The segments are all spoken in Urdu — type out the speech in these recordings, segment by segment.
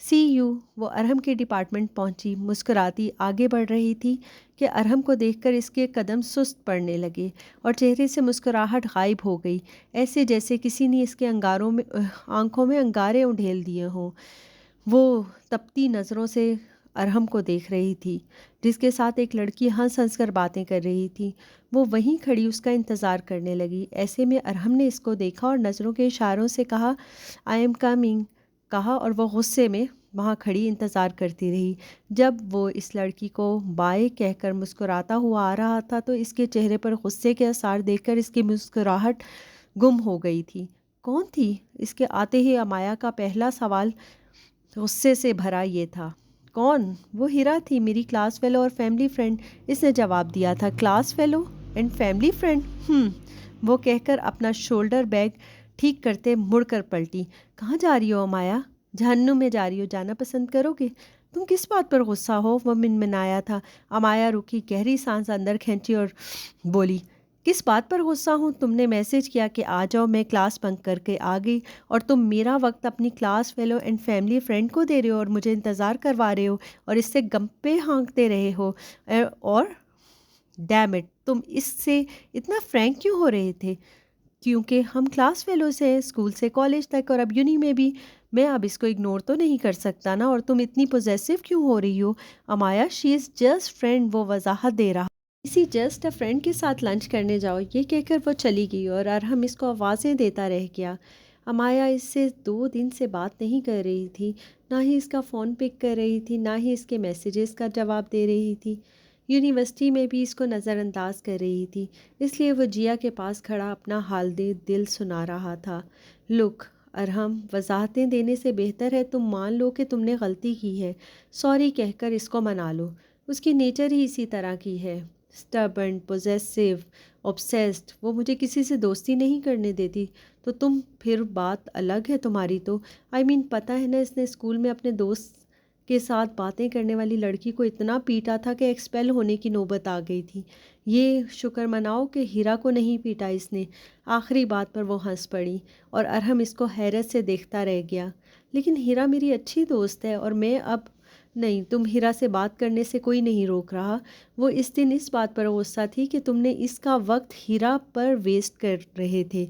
سی یو۔ وہ ارہم کے ڈپارٹمنٹ پہنچی، مسکراتی آگے بڑھ رہی تھی کہ ارہم کو دیکھ کر اس کے قدم سست پڑنے لگے اور چہرے سے مسکراہٹ غائب ہو گئی، ایسے جیسے کسی نے اس کے آنکھوں میں انگارے انڈھیل دیے ہوں۔ وہ تپتی نظروں سے ارہم کو دیکھ رہی تھی، جس کے ساتھ ایک لڑکی ہنس ہنس کر باتیں کر رہی تھی۔ وہ وہیں کھڑی اس کا انتظار کرنے لگی۔ ایسے میں ارہم نے اس کو دیکھا اور نظروں کے اشاروں سے کہا آئی ایم کمنگ کہا، اور وہ غصے میں وہاں کھڑی انتظار کرتی رہی۔ جب وہ اس لڑکی کو بائے کہہ کر مسکراتا ہوا آ رہا تھا تو اس کے چہرے پر غصے کے آثار دیکھ کر اس کی مسکراہٹ گم ہو گئی تھی۔ کون تھی؟ اس کے آتے ہی امایا کا پہلا سوال غصے سے بھرا یہ تھا۔ کون؟ وہ ہیرا تھی، میری کلاس فیلو اور فیملی فرینڈ، اس نے جواب دیا تھا۔ Class fellow and family friend? وہ کہہ کر اپنا شولڈر بیگ ٹھیک کرتے مڑ کر پلٹی۔ کہاں جا رہی ہو امایا؟ جہنم میں جا رہی ہو، جانا پسند کرو گے؟ تم کس بات پر غصہ ہو؟ وہ منمنایا تھا۔ امایا رکی، گہری سانس اندر کھینچی اور بولی، کس بات پر غصہ ہوں؟ تم نے میسج کیا کہ آ جاؤ، میں کلاس بنک کر کے آ گئی، اور تم میرا وقت اپنی class fellow and family friend کو دے رہے ہو اور مجھے انتظار کروا رہے ہو اور اس سے گپے ہانکتے رہے ہو، اور ڈیم اٹ، تم اس سے اتنا فرینک کیوں ہو رہے تھے؟ کیونکہ ہم کلاس فیلو سے اسکول سے کالج تک اور اب یونی میں بھی، میں اب اس کو اگنور تو نہیں کر سکتا نا، اور تم اتنی پوزیسو کیوں ہو رہی ہو؟ امایا شی از جسٹ فرینڈ، وہ وضاحت دے رہا، اسی جسٹ اے فرینڈ کے ساتھ لنچ کرنے جاؤ، یہ کہہ کر وہ چلی گئی اور ارہم اس کو آوازیں دیتا رہ گیا۔ امایا اس سے 2 دن سے بات نہیں کر رہی تھی، نہ ہی اس کا فون پک کر رہی تھی، نہ ہی اس کے میسیجز کا جواب دے رہی تھی۔ یونیورسٹی میں بھی اس کو نظر انداز کر رہی تھی، اس لیے وہ جیا کے پاس کھڑا اپنا حال دل سنا رہا تھا۔ لک ارہم، وضاحتیں دینے سے بہتر ہے تم مان لو کہ تم نے غلطی کی ہے، سوری کہہ کر اس کو منا لو۔ اس کی نیچر ہی اسی طرح کی ہے، اسٹبرن، پوزیسو، اوبسیسڈ۔ وہ مجھے کسی سے دوستی نہیں کرنے دیتی، تو تم پھر بات الگ ہے تمہاری تو۔ پتہ ہے نا، اس نے اسکول میں اپنے دوست کے ساتھ باتیں کرنے والی لڑکی کو اتنا پیٹا تھا کہ ایکسپیل ہونے کی نوبت آ گئی تھی۔ یہ شکر مناؤ کہ ہیرا کو نہیں پیٹا اس نے۔ آخری بات پر وہ ہنس پڑی اور ارہم اس کو حیرت سے دیکھتا رہ گیا۔ لیکن ہیرا میری اچھی دوست ہے، اور میں اب نہیں، تم ہیرا سے بات کرنے سے کوئی نہیں روک رہا۔ وہ اس دن اس بات پر غصہ تھی کہ تم نے اس کا وقت ہیرا پر ویسٹ کر رہے تھے،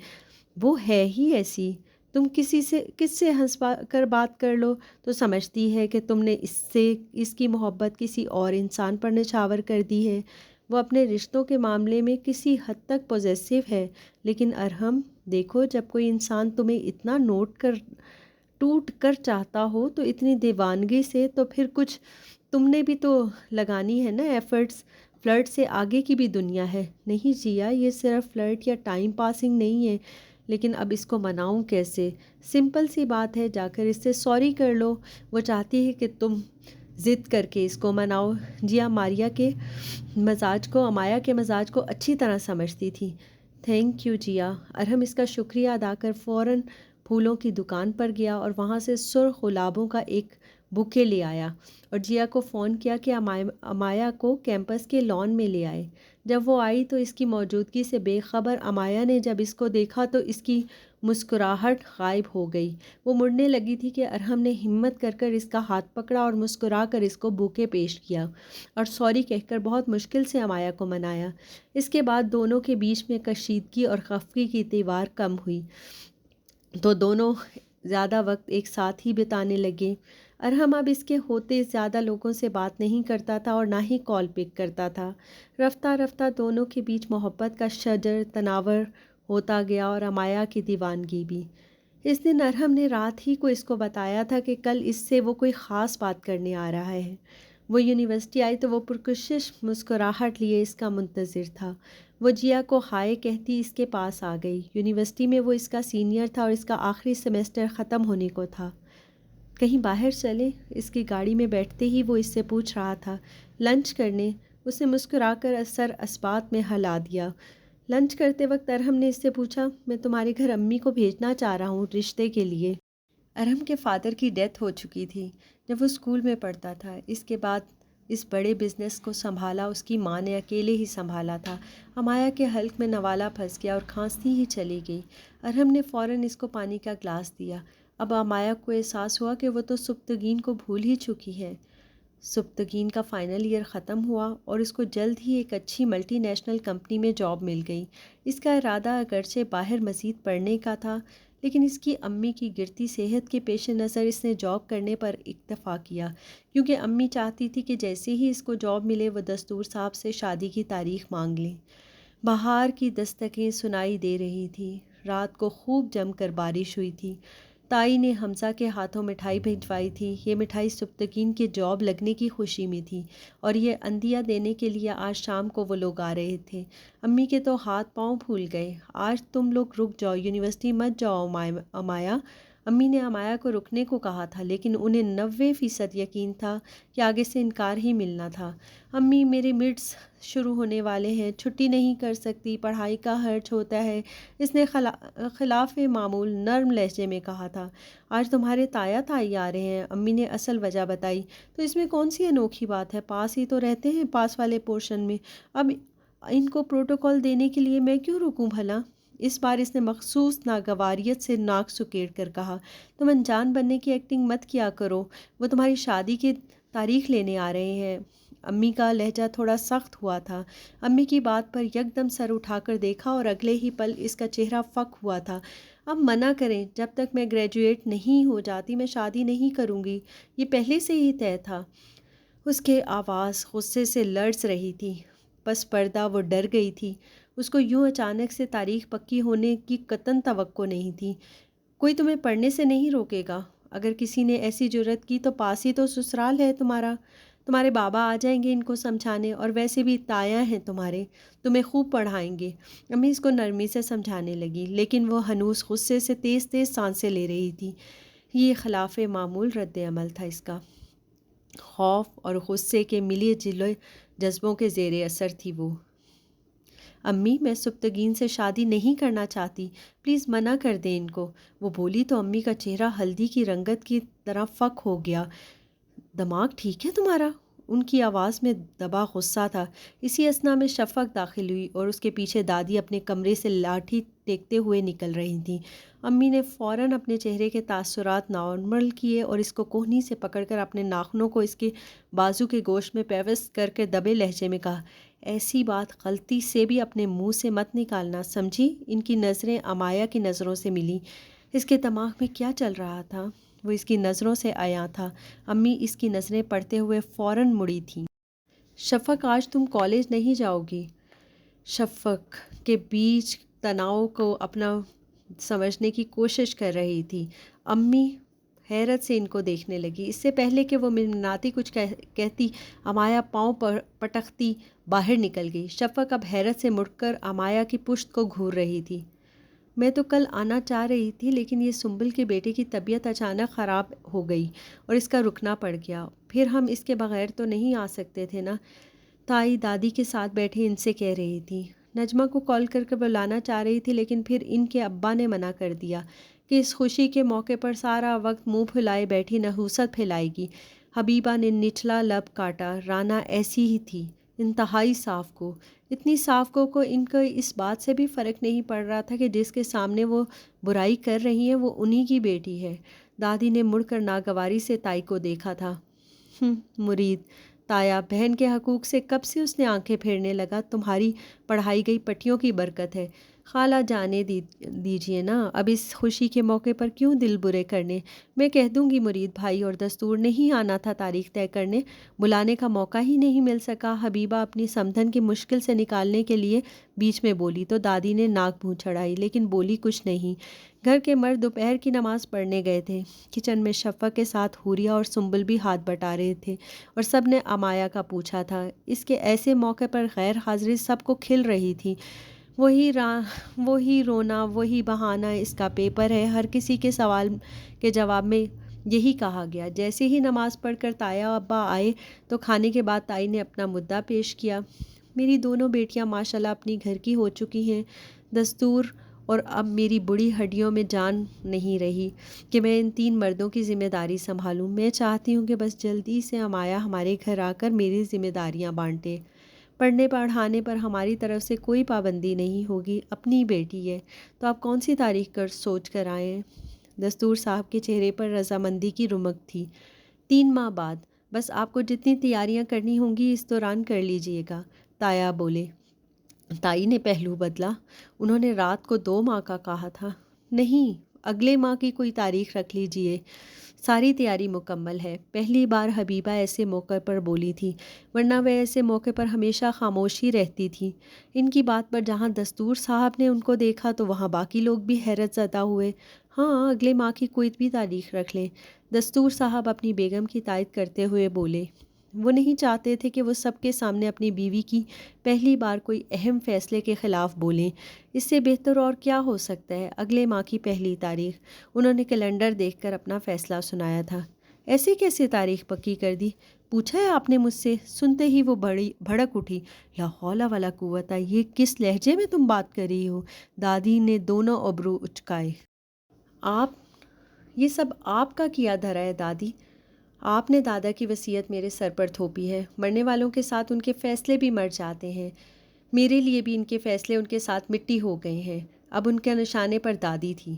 وہ ہے ہی ایسی، تم کس سے ہنس کر بات کر لو تو سمجھتی ہے کہ تم نے اس کی محبت کسی اور انسان پر نچھاور کر دی ہے۔ وہ اپنے رشتوں کے معاملے میں کسی حد تک پوزیسو ہے، لیکن ارہم دیکھو، جب کوئی انسان تمہیں اتنا ٹوٹ کر چاہتا ہو تو اتنی دیوانگی سے، تو پھر کچھ تم نے بھی تو لگانی ہے نا ایفرٹس۔ فلرٹ سے آگے کی بھی دنیا ہے۔ نہیں جیا، یہ صرف فلرٹ یا ٹائم پاسنگ نہیں ہے، لیکن اب اس کو مناؤں کیسے؟ سمپل سی بات ہے، جا کر اس سے سوری کر لو۔ وہ چاہتی ہے کہ تم ضد کر کے اس کو مناؤ۔ جیا امایا کے مزاج کو اچھی طرح سمجھتی تھی۔ تھینک یو جیا۔ ارہم اس کا شکریہ ادا کر فوراً پھولوں کی دکان پر گیا اور وہاں سے سرخ گلابوں کا ایک بوکے لے آیا اور جیا کو فون کیا کہ امایا کو کیمپس کے لان میں لے آئے۔ جب وہ آئی تو اس کی موجودگی سے بے خبر امایا نے جب اس کو دیکھا تو اس کی مسکراہٹ غائب ہو گئی۔ وہ مڑنے لگی تھی کہ ارہم نے ہمت کر اس کا ہاتھ پکڑا اور مسکرا کر اس کو بوکے پیش کیا اور سوری کہہ کر بہت مشکل سے امایا کو منایا۔ اس کے بعد دونوں کے بیچ میں کشیدگی اور خفگی کی دیوار کم ہوئی تو دونوں زیادہ وقت ایک ساتھ ہی بتانے لگے۔ ارہم اب اس کے ہوتے زیادہ لوگوں سے بات نہیں کرتا تھا اور نہ ہی کال پک کرتا تھا۔ رفتہ رفتہ دونوں کے بیچ محبت کا شجر تناور ہوتا گیا اور امایا کی دیوانگی بھی۔ اس دن ارہم نے رات ہی کو اس کو بتایا تھا کہ کل اس سے وہ کوئی خاص بات کرنے آ رہا ہے۔ وہ یونیورسٹی آئی تو وہ پرکشش مسکراہٹ لیے اس کا منتظر تھا۔ وہ جیا کو ہائے کہتی اس کے پاس آ گئی۔ یونیورسٹی میں وہ اس کا سینئر تھا اور اس کا آخری سیمسٹر ختم ہونے کو تھا۔ کہیں باہر چلیں؟ اس کی گاڑی میں بیٹھتے ہی وہ اس سے پوچھ رہا تھا۔ لنچ کرنے؟ اس نے مسکرا کر سر اسبات میں ہلا دیا۔ لنچ کرتے وقت ارہم نے اس سے پوچھا، میں تمہارے گھر امی کو بھیجنا چاہ رہا ہوں رشتے کے لیے۔ ارہم کے فادر کی ڈیتھ ہو چکی تھی جب وہ اسکول میں پڑھتا تھا۔ اس کے بعد اس بڑے بزنس کو سنبھالا اس کی ماں نے اکیلے ہی سنبھالا تھا۔ امایا کے حلق میں نوالا پھنس گیا اور کھانستی ہی چلی گئی۔ ارہم نے فوراً اس کو پانی کا گلاس دیا۔ اب امایا کو احساس ہوا کہ وہ تو سبتگین کو بھول ہی چکی ہے۔ سبتگین کا فائنل ایئر ختم ہوا اور اس کو جلد ہی ایک اچھی ملٹی نیشنل کمپنی میں جاب مل گئی۔ اس کا ارادہ اگرچہ باہر مزید پڑھنے کا تھا، لیکن اس کی امی کی گرتی صحت کے پیش نظر اس نے جاب کرنے پر اکتفا کیا، کیونکہ امی چاہتی تھی کہ جیسے ہی اس کو جاب ملے وہ دستور صاحب سے شادی کی تاریخ مانگ لیں۔ بہار کی دستکیں سنائی دے رہی تھی۔ رات کو خوب جم کر بارش ہوئی تھی۔ تائی نے حمزہ کے ہاتھوں مٹھائی بھجوائی تھی۔ یہ مٹھائی سبتگین کے جاب لگنے کی خوشی میں تھی، اور یہ عندیہ دینے کے لیے آج شام کو وہ لوگ آ رہے تھے۔ امی کے تو ہاتھ پاؤں پھول گئے۔ آج تم لوگ رک جاؤ، یونیورسٹی مت جاؤ امایا۔ امی نے امایا کو رکنے کو کہا تھا، لیکن انہیں 90% یقین تھا کہ آگے سے انکار ہی ملنا تھا۔ امی، میرے مڈس شروع ہونے والے ہیں، چھٹی نہیں کر سکتی، پڑھائی کا خرچ ہوتا ہے، اس نے خلاف معمول نرم لہجے میں کہا تھا۔ آج تمہارے تایا تائی آ رہے ہیں، امی نے اصل وجہ بتائی۔ تو اس میں کون سی انوکھی بات ہے، پاس ہی تو رہتے ہیں، پاس والے پورشن میں، اب ان کو پروٹوکول دینے کے لیے میں کیوں رکوں بھلا؟ اس بار اس نے مخصوص ناگواریت سے ناک سکیڑ کر کہا، تم انجان بننے کی ایکٹنگ مت کیا کرو، وہ تمہاری شادی کی تاریخ لینے آ رہے ہیں۔ امی کا لہجہ تھوڑا سخت ہوا تھا۔ امی کی بات پر یکدم سر اٹھا کر دیکھا اور اگلے ہی پل اس کا چہرہ فک ہوا تھا۔ اب منع کریں، جب تک میں گریجویٹ نہیں ہو جاتی میں شادی نہیں کروں گی، یہ پہلے سے ہی طے تھا۔ اس کے آواز غصے سے لرز رہی تھی، پس پردہ وہ ڈر گئی تھی۔ اس کو یوں اچانک سے تاریخ پکی ہونے کی قطعاً توقع نہیں تھی۔ کوئی تمہیں پڑھنے سے نہیں روکے گا، اگر کسی نے ایسی جرات کی تو پاس ہی تو سسرال ہے تمہارے بابا آ جائیں گے ان کو سمجھانے، اور ویسے بھی تایا ہیں تمہارے، تمہیں خوب پڑھائیں گے۔ امی اس کو نرمی سے سمجھانے لگی، لیکن وہ ہنوز غصے سے تیز تیز سانسیں لے رہی تھی۔ یہ خلاف معمول رد عمل تھا اس کا۔ خوف اور غصے کے ملے جلے جذبوں کے زیر اثر تھی وہ۔ امی، میں سبتگین سے شادی نہیں کرنا چاہتی، پلیز منع کر دیں ان کو، وہ بولی تو امی کا چہرہ ہلدی کی رنگت کی طرح فک ہو گیا۔ دماغ ٹھیک ہے تمہارا؟ ان کی آواز میں دبا غصہ تھا۔ اسی اثنا میں شفق داخل ہوئی اور اس کے پیچھے دادی اپنے کمرے سے لاٹھی ٹیکتے ہوئے نکل رہی تھیں۔ امی نے فوراً اپنے چہرے کے تاثرات نارمل کیے اور اس کو کوہنی سے پکڑ کر اپنے ناخنوں کو اس کے بازو کے گوشت میں پیوست کر کے دبے لہجے میں کہا، ایسی بات غلطی سے بھی اپنے منہ سے مت نکالنا، سمجھی؟ ان کی نظریں امایا کی نظروں سے ملیں۔ اس کے دماغ میں کیا چل رہا تھا؟ وہ اس کی نظروں سے عیاں تھا۔ امی اس کی نظریں پڑھتے ہوئے فوراً مڑی تھیں۔ شفق، آج تم کالج نہیں جاؤ گی۔ شفق کے بیچ تناؤ کو اپنا سمجھنے کی کوشش کر رہی تھی۔ امی حیرت سے ان کو دیکھنے لگی۔ اس سے پہلے کہ وہ منمناتی کچھ کہتی، امایا پاؤں پر پٹکتی باہر نکل گئی۔ شفق اب حیرت سے مڑ کر امایا کی پشت کو گھور رہی تھی۔ میں تو کل آنا چاہ رہی تھی، لیکن یہ سنبل کے بیٹے کی طبیعت اچانک خراب ہو گئی اور اس کا رکنا پڑ گیا، پھر ہم اس کے بغیر تو نہیں آ سکتے تھے نا، تائی دادی کے ساتھ بیٹھے ان سے کہہ رہی تھی۔ نجمہ کو کال کر کے بلانا چاہ رہی تھی، لیکن پھر ان کے ابا نے منع کر دیا کہ اس خوشی کے موقع پر سارا وقت منہ پھلائے بیٹھی نحوست پھیلائے گی۔ حبیبہ نے نچلا لب کاٹا۔ رانا ایسی ہی تھی، انتہائی صاف کو، اتنی صاف کو ان کو اس بات سے بھی فرق نہیں پڑ رہا تھا کہ جس کے سامنے وہ برائی کر رہی ہیں وہ انہی کی بیٹی ہے۔ دادی نے مڑ کر ناگواری سے تائی کو دیکھا تھا۔ مرید تایا، بہن کے حقوق سے کب سے اس نے آنکھیں پھیرنے لگا، تمہاری پڑھائی گئی پٹیوں کی برکت ہے۔ خالہ جانے دیجیے نا، اب اس خوشی کے موقع پر کیوں دل برے کرنے، میں کہہ دوں گی مرید بھائی، اور دستور نہیں آنا تھا تاریخ طے کرنے، بلانے کا موقع ہی نہیں مل سکا۔ حبیبہ اپنی سمدھن کی مشکل سے نکالنے کے لیے بیچ میں بولی تو دادی نے ناک منہ چڑھائی، لیکن بولی کچھ نہیں۔ گھر کے مرد دوپہر کی نماز پڑھنے گئے تھے۔ کچن میں شفق کے ساتھ حوریہ اور سنبل بھی ہاتھ بٹا رہے تھے، اور سب نے امایا کا پوچھا تھا۔ اس کے ایسے موقع پر غیر حاضری سب کو کھل رہی تھی۔ وہی رونا، وہی بہانہ، اس کا پیپر ہے، ہر کسی کے سوال کے جواب میں یہی کہا گیا۔ جیسے ہی نماز پڑھ کر تایا ابا آئے تو کھانے کے بعد تائی نے اپنا مدعا پیش کیا۔ میری دونوں بیٹیاں ماشاءاللہ اپنی گھر کی ہو چکی ہیں، دستور، اور اب میری بڑی ہڈیوں میں جان نہیں رہی کہ میں ان 3 مردوں کی ذمہ داری سنبھالوں۔ میں چاہتی ہوں کہ بس جلدی سے امایا ہمارے گھر آ کر میری ذمہ داریاں بانٹے۔ پڑھنے پڑھانے پر ہماری طرف سے کوئی پابندی نہیں ہوگی، اپنی بیٹی ہے تو آپ کون سی تاریخ سوچ کر آئیں؟ دستور صاحب کے چہرے پر رضامندی کی رمق تھی۔ 3 ماہ بعد، بس آپ کو جتنی تیاریاں کرنی ہوں گی اس دوران کر لیجئے گا، تایا بولے۔ تائی نے پہلو بدلا۔ انہوں نے رات کو 2 ماہ کا کہا تھا۔ نہیں، اگلے ماہ کی کوئی تاریخ رکھ لیجئے، ساری تیاری مکمل ہے۔ پہلی بار حبیبہ ایسے موقع پر بولی تھی، ورنہ وہ ایسے موقع پر ہمیشہ خاموش ہی رہتی تھی۔ ان کی بات پر جہاں دستور صاحب نے ان کو دیکھا تو وہاں باقی لوگ بھی حیرت زدہ ہوئے۔ ہاں، اگلے ماہ کی کوئی بھی تاریخ رکھ لیں، دستور صاحب اپنی بیگم کی تائید کرتے ہوئے بولے۔ وہ نہیں چاہتے تھے کہ وہ سب کے سامنے اپنی بیوی کی پہلی بار کوئی اہم فیصلے کے خلاف بولیں۔ اس سے بہتر اور کیا ہو سکتا ہے؟ اگلے ماہ کی پہلی تاریخ۔ انہوں نے کیلنڈر دیکھ کر اپنا فیصلہ سنایا تھا۔ ایسے کیسے تاریخ پکی کر دی؟ پوچھا ہے آپ نے مجھ سے؟ سنتے ہی وہ بڑی بھڑک اٹھی۔ لا حول ولا قوت، یہ کس لہجے میں تم بات کر رہی ہو؟ دادی نے دونوں ابرو اچکائے۔ آپ، یہ سب آپ کا کیا دھرا ہے دادی؟ آپ نے دادا کی وصیت میرے سر پر تھوپی ہے۔ مرنے والوں کے ساتھ ان کے فیصلے بھی مر جاتے ہیں، میرے لیے بھی ان کے فیصلے ان کے ساتھ مٹی ہو گئے ہیں۔ اب ان کے نشانے پر دادی تھی۔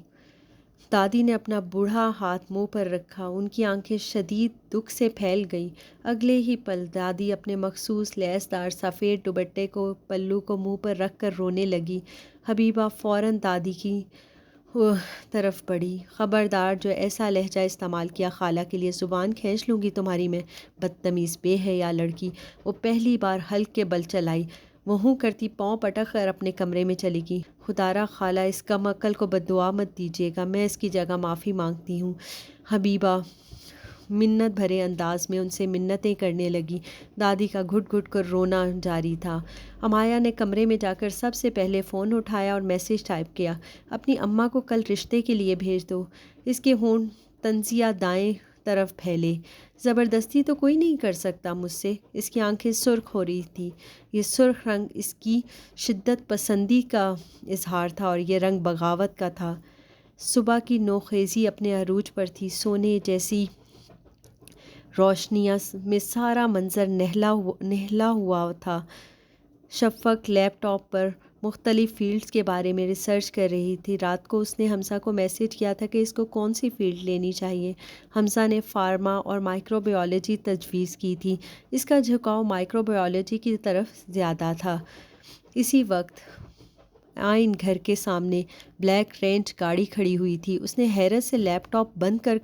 دادی نے اپنا بوڑھا ہاتھ منہ پر رکھا، ان کی آنکھیں شدید دکھ سے پھیل گئیں۔ اگلے ہی پل دادی اپنے مخصوص لیس دار سفید دوپٹے کو پلو کو منہ پر رکھ کر رونے لگی۔ حبیبہ فوراً دادی کی طرف بڑھی۔ خبردار، جو ایسا لہجہ استعمال کیا خالہ کے لیے زبان کھینچ لوں گی تمہاری میں، بدتمیز بے حیا لڑکی۔ وہ پہلی بار حلق کے بل چلائی، وہ ہوں کرتی پاؤں پٹک کر اپنے کمرے میں چلی گئی۔ خدارا خالہ، اس کم عقل کو بددعا مت دیجیے گا، میں اس کی جگہ معافی مانگتی ہوں۔ حبیبہ منت بھرے انداز میں ان سے منتیں کرنے لگی۔ دادی کا گھٹ گھٹ کر رونا جاری تھا۔ امایا نے کمرے میں جا کر سب سے پہلے فون اٹھایا اور میسیج ٹائپ کیا، اپنی اماں کو کل رشتے کے لیے بھیج دو۔ اس کے ہونٹ تنزیہ دائیں طرف پھیلے۔ زبردستی تو کوئی نہیں کر سکتا مجھ سے۔ اس کی آنکھیں سرخ ہو رہی تھی۔ یہ سرخ رنگ اس کی شدت پسندی کا اظہار تھا اور یہ رنگ بغاوت کا تھا۔ صبح کی نوخیزی اپنے عروج پر تھی، سونے جیسی روشنیاں میں سارا منظر نہلا ہوا تھا۔ شفق لیپ ٹاپ پر مختلف فیلڈز کے بارے میں ریسرچ کر رہی تھی۔ رات کو اس نے حمزہ کو میسیج کیا تھا کہ اس کو کون سی فیلڈ لینی چاہیے۔ حمزہ نے فارما اور مائکرو بایولوجی تجویز کی تھی، اس کا جھکاؤ مائکرو بایولوجی کی طرف زیادہ تھا۔ اسی وقت آئین گھر کے سامنے بلیک رینج گاڑی کھڑی ہوئی تھی۔ اس نے حیرت سے لیپ ٹاپ بند کر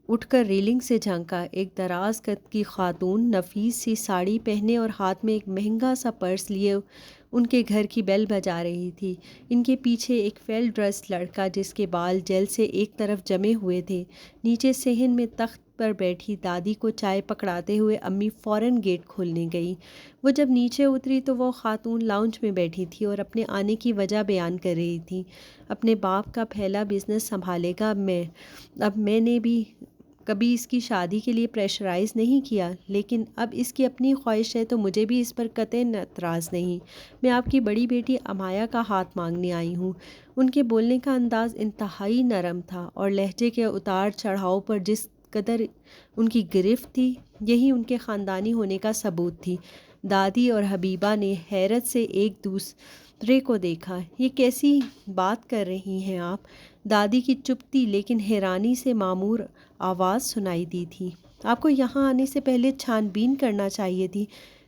اٹھ کر ریلنگ سے جھانکا۔ ایک دراز قد کی خاتون نفیس سی ساڑی پہنے اور ہاتھ میں ایک مہنگا سا پرس لیے ان کے گھر کی بیل بجا رہی تھی۔ ان کے پیچھے ایک ویل ڈریس لڑکا جس کے بال جیل سے ایک طرف جمے ہوئے تھے۔ نیچے صحن میں تخت پر بیٹھی دادی کو چائے پکڑاتے ہوئے امی فوراً گیٹ کھولنے گئی۔ وہ جب نیچے اتری تو وہ خاتون لاؤنج میں بیٹھی تھی اور اپنے آنے کی وجہ بیان کر رہی تھی۔ اپنے باپ کا پھیلا بزنس سنبھالے گا اب میں نے بھی کبھی اس کی شادی کے لیے پریشرائز نہیں کیا، لیکن اب اس کی اپنی خواہش ہے تو مجھے بھی اس پر قطعاً اعتراض نہیں۔ میں آپ کی بڑی بیٹی امایا کا ہاتھ مانگنے آئی ہوں۔ ان کے بولنے کا انداز انتہائی نرم تھا اور لہجے کے اتار چڑھاؤ پر جس قدر ان کی گرفت تھی، یہی ان کے خاندانی ہونے کا ثبوت تھی۔ دادی اور حبیبہ نے حیرت سے ایک دوسرے کو دیکھا۔ یہ کیسی بات کر رہی ہیں آپ؟ دادی کی چپتی لیکن حیرانی سے معمور آواز سنائی دی تھی۔ آپ کو یہاں آنے سے پہلے چھان بین کرنا چاہیے تھی۔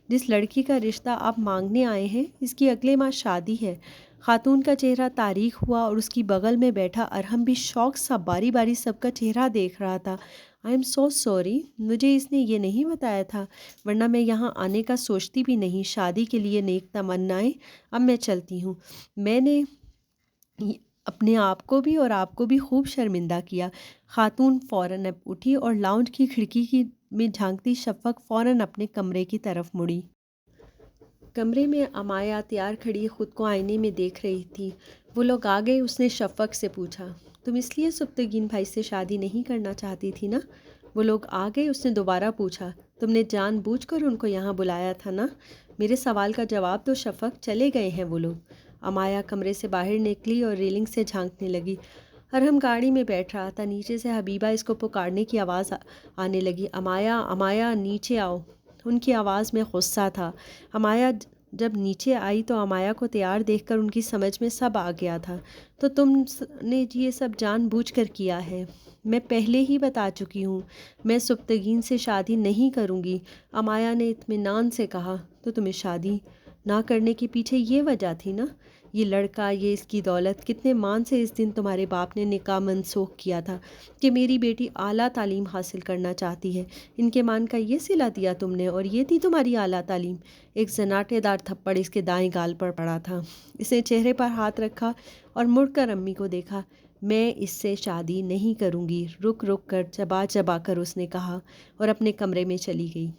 جس لڑکی کا رشتہ آپ مانگنے آئے ہیں، اس کی اگلے ماہ شادی ہے۔ خاتون کا چہرہ تاریک ہوا اور اس کی بغل میں بیٹھا ارحم بھی شوق سا باری باری سب کا چہرہ دیکھ رہا تھا۔ آئی ایم سو سوری، مجھے اس نے یہ نہیں بتایا تھا، ورنہ میں یہاں آنے کا سوچتی بھی نہیں۔ شادی کے لیے نیک تمنائیں۔ اب میں چلتی ہوں۔ میں نے اپنے آپ کو بھی اور آپ کو بھی خوب شرمندہ کیا۔ خاتون فوراً اٹھی اور لاؤنج کی کھڑکی میں جھانکتی شفق فوراً اپنے کمرے کی طرف مڑی۔ کمرے میں امایا تیار کھڑی خود کو آئینے میں دیکھ رہی تھی۔ وہ لوگ آ گئے؟ اس نے شفق سے پوچھا۔ تم اس لیے سبتگین بھائی سے شادی نہیں کرنا چاہتی تھی نا؟ وہ لوگ آ گئے؟ اس نے دوبارہ پوچھا۔ تم نے جان بوجھ کر ان کو یہاں بلایا تھا نا؟ میرے سوال کا جواب دو شفق۔ چلے گئے ہیں وہ لوگ؟ امایا کمرے سے باہر نکلی اور ریلنگ سے جھانکنے لگی۔ ارحم گاڑی میں بیٹھ رہا تھا۔ نیچے سے حبیبہ اس کو پکارنے کی آواز آنے لگی۔ امایا، امایا، نیچے آؤ۔ ان کی آواز میں غصہ تھا۔ امایا جب نیچے آئی تو امایا کو تیار دیکھ کر ان کی سمجھ میں سب آ گیا تھا۔ تو تم نے یہ سب جان بوجھ کر کیا ہے؟ میں پہلے ہی بتا چکی ہوں، میں سبتگین سے شادی نہیں کروں گی، امایا نے اطمینان سے کہا۔ تو تمہیں شادی نہ کرنے کے پیچھے یہ وجہ تھی نا؟ یہ لڑکا، یہ اس کی دولت، کتنے مان سے اس دن تمہارے باپ نے نکاح منسوخ کیا تھا کہ میری بیٹی اعلیٰ تعلیم حاصل کرنا چاہتی ہے۔ ان کے مان کا یہ صلہ دیا تم نے، اور یہ تھی تمہاری اعلیٰ تعلیم۔ ایک زناٹے دار تھپڑ اس کے دائیں گال پر پڑا تھا۔ اس نے چہرے پر ہاتھ رکھا اور مڑ کر امی کو دیکھا۔ میں اس سے شادی نہیں کروں گی، رک رک کر چبا چبا کر اس نے کہا، اور اپنے کمرے میں چلی گئی۔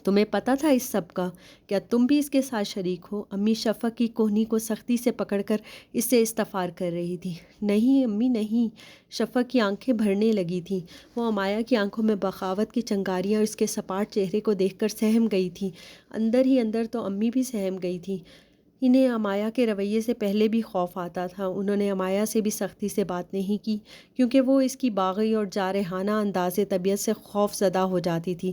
تمہیں پتہ تھا اس سب کا؟ کیا تم بھی اس کے ساتھ شریک ہو؟ امی شفق کی کوہنی کو سختی سے پکڑ کر اس سے استفار کر رہی تھی۔ نہیں امی نہیں۔ شفق کی آنکھیں بھرنے لگی تھیں۔ وہ امایا کی آنکھوں میں بغاوت کی چنگاریاں اور اس کے سپاٹ چہرے کو دیکھ کر سہم گئی تھی۔ اندر ہی اندر تو امی بھی سہم گئی تھیں۔ انہیں امایا کے رویے سے پہلے بھی خوف آتا تھا۔ انہوں نے امایا سے بھی سختی سے بات نہیں کی، کیونکہ وہ اس کی باغی اور جارحانہ انداز طبیعت سے خوف زدہ ہو جاتی تھی۔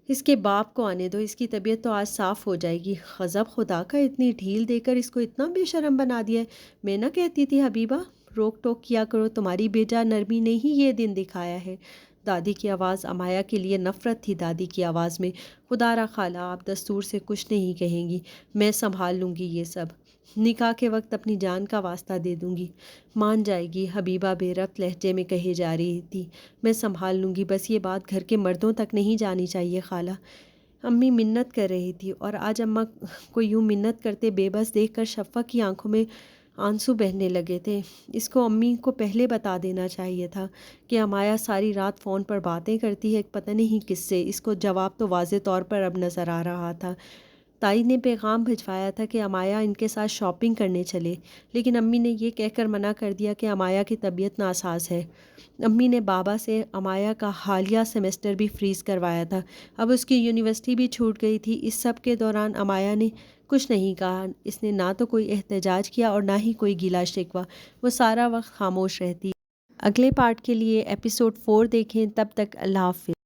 اس کے باپ کو آنے دو، اس کی طبیعت تو آج صاف ہو جائے گی۔ غضب خدا کا، اتنی ڈھیل دے کر اس کو اتنا بے شرم بنا دیا ہے۔ میں نہ کہتی تھی حبیبہ، روک ٹوک کیا کرو، تمہاری بیجا نرمی نے ہی یہ دن دکھایا ہے۔ دادی کی آواز امایا کے لیے نفرت تھی۔ دادی کی آواز میں، خدا را خالہ، آپ دستور سے کچھ نہیں کہیں گی، میں سنبھال لوں گی یہ سب۔ نکاح کے وقت اپنی جان کا واسطہ دے دوں گی۔ مان جائے گی، حبیبہ بے ربط لہجے میں کہے جا رہی تھی۔ میں سنبھال لوں گی، بس یہ بات گھر کے مردوں تک نہیں جانی چاہیے خالہ۔ امی منت کر رہی تھی، اور آج اماں کو یوں منت کرتے بے بس دیکھ کر شفق کی آنکھوں میں آنسو بہنے لگے تھے۔ اس کو امی کو پہلے بتا دینا چاہیے تھا کہ امایا ساری رات فون پر باتیں کرتی ہے، پتہ نہیں کس سے۔ اس کو جواب تو واضح طور پر اب نظر آ رہا تھا۔ تائی نے پیغام بھجوایا تھا کہ امایا ان کے ساتھ شاپنگ کرنے چلے، لیکن امی نے یہ کہہ کر منع کر دیا کہ امایا کی طبیعت ناساز ہے۔ امی نے بابا سے امایا کا حالیہ سیمسٹر بھی فریز کروایا تھا۔ اب اس کی یونیورسٹی بھی چھوٹ گئی تھی۔ اس سب کے دوران امایا نے کچھ نہیں کہا۔ اس نے نہ تو کوئی احتجاج کیا اور نہ ہی کوئی گیلا شکوہ۔ وہ سارا وقت خاموش رہتی۔ اگلے پارٹ کے لیے ایپیسوڈ 4 دیکھیں۔ تب تک اللہ حافظ۔